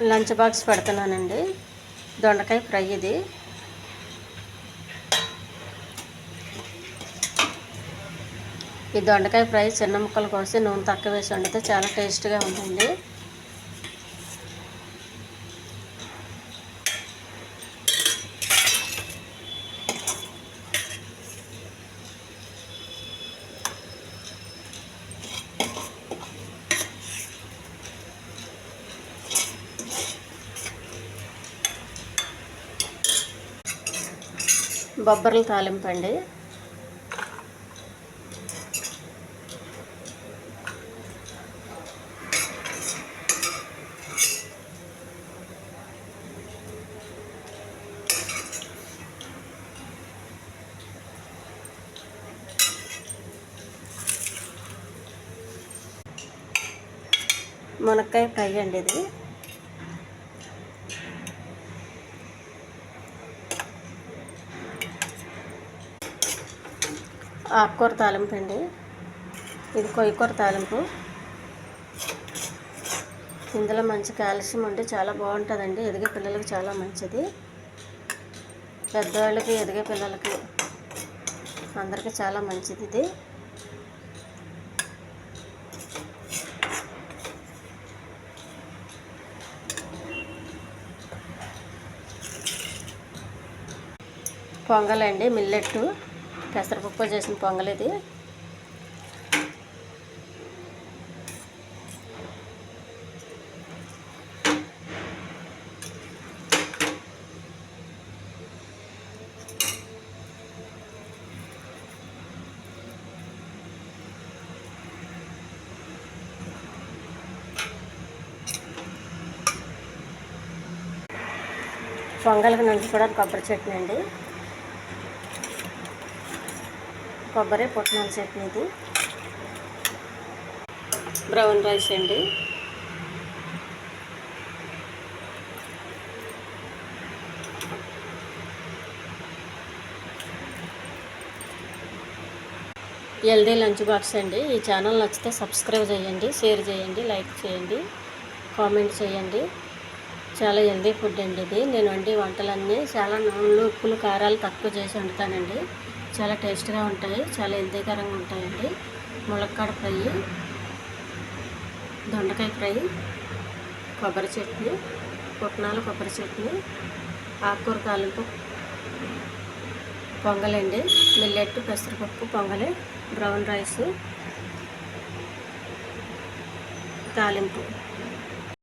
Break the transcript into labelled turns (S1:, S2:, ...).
S1: Lunch box పెడుతున్నానండి. దొండకాయ fry ఇది. ఈ దొండకాయ ఫ్రై చిన్న ముక్కలు కోసి నూనె తక్కువ వేసి వండితే చాలా టేస్ట్గా ఉంటుంది. బొబ్బర్లు తాలింపండి. మునక్కాయ ఫ్రై అండి ఇది. ఆకుకూర తాలింపు అండి. ఇది కొయ్యకూర తాలింపు. ఇందులో మంచి కాల్షియం ఉండి చాలా బాగుంటుందండి. ఎదిగే పిల్లలకి చాలా మంచిది. పెద్దవాళ్ళకి ఎదిగే పిల్లలకి అందరికీ చాలా మంచిది ఇది. పొంగలండి, మిల్లెట్టు పెసరపప్పు చేసిన పొంగల్ ఇది. పొంగల్కి నంచుకోవడానికి కొబ్బరి చట్నీ అండి. కొబ్బరి పుట్నాల చట్నీ ఇది. బ్రౌన్ రైస్ అండి. హెల్దీ లంచ్ బాక్స్ అండి. ఈ ఛానల్ నచ్చితే సబ్స్క్రైబ్ చేయండి, షేర్ చేయండి, లైక్ చేయండి, కామెంట్ చేయండి. చాలా హెల్దీ ఫుడ్ అండి ఇది. నేను వండే వంటలన్నీ చాలా నూనెలు, ఉప్పులు, కారాలు తక్కువ చేసి వండుతానండి. చాలా టేస్ట్గా ఉంటాయి, చాలా హెల్దీకరంగా ఉంటాయండి. ములక్కాడ ఫ్రై, దొండకాయ ఫ్రై, కొబ్బరి చట్నీ, పుట్నాలు కొబ్బరి చట్నీ, ఆకుకూర తాలింపు, పొంగలండి, మిల్లెట్ పెసరపప్పు పొంగలి, బ్రౌన్ రైస్, తాలింపు.